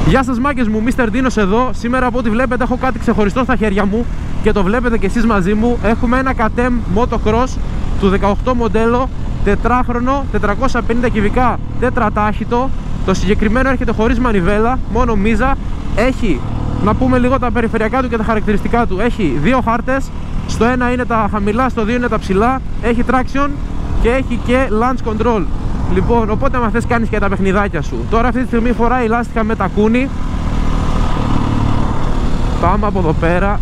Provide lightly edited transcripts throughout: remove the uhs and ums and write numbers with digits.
Γεια σας μάγκες μου, Mr. Dinos εδώ. Σήμερα από ό,τι βλέπετε έχω κάτι ξεχωριστό στα χέρια μου και το βλέπετε και εσείς μαζί μου. Έχουμε ένα KTM Motocross του 18 μοντέλο, τετράχρονο, 450 κυβικά, τετρατάχυτο. Το συγκεκριμένο έρχεται χωρίς μανιβέλα, μόνο μίζα. Έχει, να πούμε λίγο τα περιφερειακά του και τα χαρακτηριστικά του. Έχει δύο χάρτες, στο ένα είναι τα χαμηλά, στο δύο είναι τα ψηλά. Έχει traction και έχει και launch control. Λοιπόν, οπότε άμα θες κάνεις και τα παιχνιδάκια σου. Τώρα αυτή τη στιγμή φοράει λάστιχα με τακούνι. Πάμε από εδώ πέρα.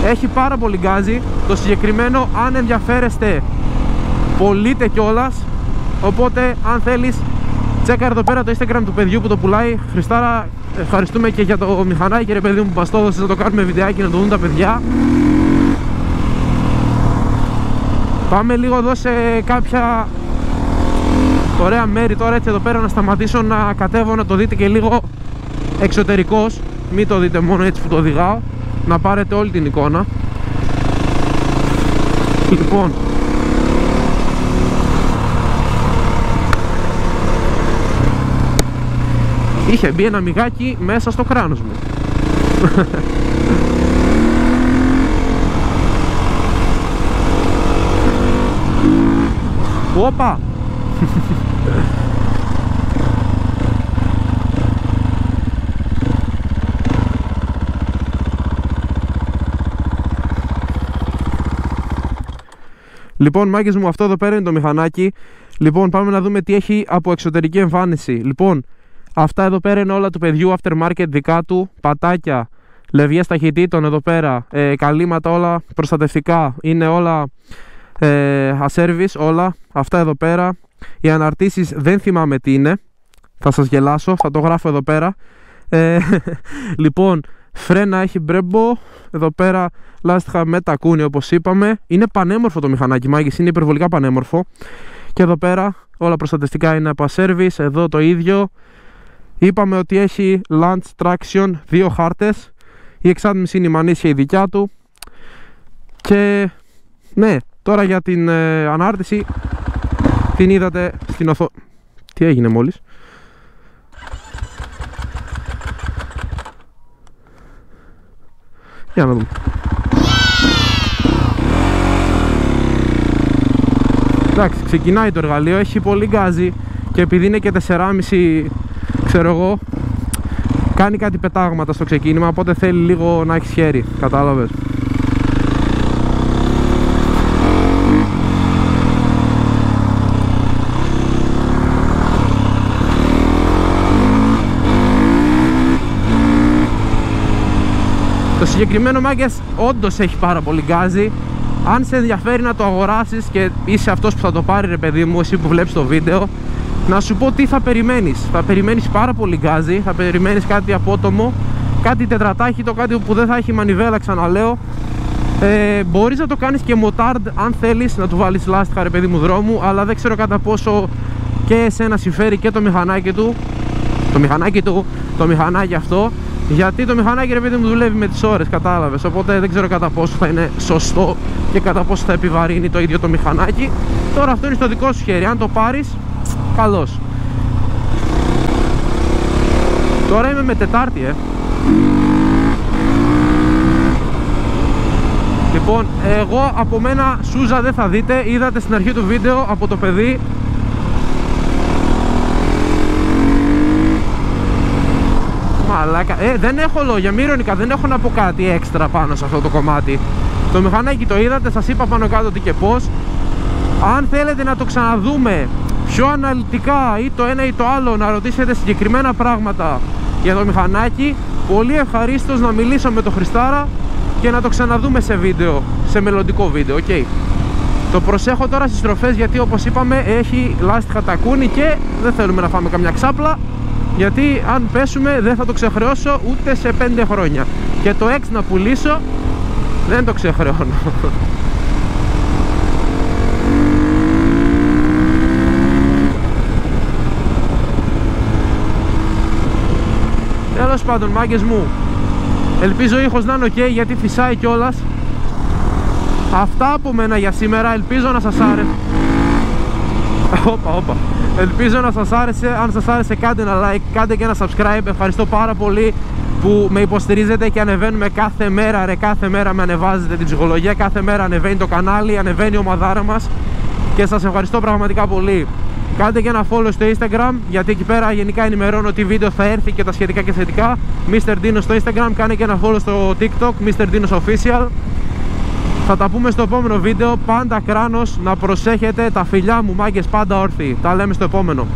Έχει πάρα πολύ γκάζι. Το συγκεκριμένο, αν ενδιαφέρεστε, πωλείται κιόλας. Οπότε αν θέλεις, τσέκαρε εδώ πέρα το Instagram του παιδιού που το πουλάει. Χριστάρα, ευχαριστούμε και για το μηχανάκι ρε παιδί μου που μας το έδωσες να το κάνουμε βιντεάκι να το δουν τα παιδιά. Πάμε λίγο εδώ σε κάποια ωραία μέρη τώρα, έτσι εδώ πέρα να σταματήσω να κατέβω, να το δείτε και λίγο εξωτερικός. Μην το δείτε μόνο έτσι που το οδηγάω, να πάρετε όλη την εικόνα. Λοιπόν, είχε μπει ένα μυγάκι μέσα στο κράνος μου. Όπα! Λοιπόν μάγκες μου, αυτό εδώ πέρα είναι το μηχανάκι. Λοιπόν, πάμε να δούμε τι έχει από εξωτερική εμφάνιση. Λοιπόν, αυτά εδώ πέρα είναι όλα του παιδιού, aftermarket δικά του. Πατάκια, λευγές ταχυτήτων εδώ πέρα, καλύματα όλα προστατευτικά, είναι όλα ασέρβις, όλα αυτά εδώ πέρα. Οι αναρτήσεις δεν θυμάμαι τι είναι, θα σας γελάσω, θα το γράφω εδώ πέρα. Λοιπόν, φρένα έχει Brembo, εδώ πέρα λάστιχα με τακούνι όπως είπαμε. Είναι πανέμορφο το μηχανάκι μάγκες, είναι υπερβολικά πανέμορφο. Και εδώ πέρα όλα προστατευτικά είναι από ασέρβις, εδώ το ίδιο. Είπαμε ότι έχει launch traction, δύο χάρτες. Η εξάτμιση είναι η μανίσια η δικιά του. Και ναι, τώρα για την ανάρτηση την είδατε στην οθόνη. Τι έγινε μόλις? Για να δούμε. Εντάξει, ξεκινάει το εργαλείο, έχει πολύ γκάζι και επειδή είναι και 4,5, ξέρω εγώ, κάνει κάτι πετάγματα στο ξεκίνημα, οπότε θέλει λίγο να έχει χέρι, κατάλαβες. Το συγκεκριμένο μάγκες όντως έχει πάρα πολύ γκάζι. Αν σε ενδιαφέρει να το αγοράσεις και είσαι αυτός που θα το πάρει ρε παιδί μου, εσύ που βλέπεις το βίντεο, να σου πω τι θα περιμένεις. Θα περιμένεις πάρα πολύ γκάζι, θα περιμένεις κάτι απότομο, κάτι τετρατάχυτο, κάτι που δεν θα έχει μανιβέλα, ξαναλέω. Μπορείς να το κάνεις και μοτάρντ αν θέλεις, να του βάλεις λάστιχα ρε παιδί μου δρόμου, αλλά δεν ξέρω κατά πόσο και εσένα συμφέρει και το μηχανάκι του. Το μηχανάκι αυτό. Γιατί το μηχανάκι ρε παιδί μου δουλεύει με τις ώρες, κατάλαβες. Οπότε δεν ξέρω κατά πόσο θα είναι σωστό και κατά πόσο θα επιβαρύνει το ίδιο το μηχανάκι. Τώρα αυτό είναι στο δικό σου χέρι. Αν το πάρεις, καλώς. Τώρα είμαι με Τετάρτη Λοιπόν, εγώ από μένα σούζα δεν θα δείτε. Είδατε στην αρχή του βίντεο από το παιδί. Μαλάκα, δεν έχω λόγια, μη ειρωνικά, δεν έχω να πω κάτι έξτρα πάνω σε αυτό το κομμάτι. Το μηχανάκι το είδατε, σας είπα πάνω κάτω τι και πώς. Αν θέλετε να το ξαναδούμε πιο αναλυτικά ή το ένα ή το άλλο, να ρωτήσετε συγκεκριμένα πράγματα για το μηχανάκι, πολύ ευχαρίστως να μιλήσω με τον Χριστάρα και να το ξαναδούμε σε βίντεο, σε μελλοντικό βίντεο, ok. Το προσέχω τώρα στις στροφές γιατί όπως είπαμε έχει λάστιχα τακούνι και δεν θέλουμε να φάμε καμιά ξάπλα. Γιατί αν πέσουμε δεν θα το ξεχρεώσω ούτε σε 5 χρόνια. Και το X να πουλήσω δεν το ξεχρεώνω. Τέλος πάντων μάγκες μου, ελπίζω ο ήχος να είναι ok γιατί φυσάει κιόλας. Αυτά από μένα για σήμερα, ελπίζω να σας άρεσε. Όπα. Ελπίζω να σας άρεσε. Αν σας άρεσε, κάντε ένα like, κάντε και ένα subscribe. Ευχαριστώ πάρα πολύ που με υποστηρίζετε και ανεβαίνουμε κάθε μέρα, ρε, κάθε μέρα με ανεβάζετε την ψυχολογία, κάθε μέρα ανεβαίνει το κανάλι, ανεβαίνει η ομαδάρα μας και σας ευχαριστώ πραγματικά πολύ. Κάντε και ένα follow στο Instagram, γιατί εκεί πέρα γενικά ενημερώνω τι βίντεο θα έρθει και τα σχετικά και θετικά. Mr. Dinos στο Instagram, κάνε και ένα follow στο TikTok, Mr. Dinos Official. Θα τα πούμε στο επόμενο βίντεο, πάντα κράνος, να προσέχετε, τα φιλιά μου μάγκες πάντα όρθιοι. Τα λέμε στο επόμενο.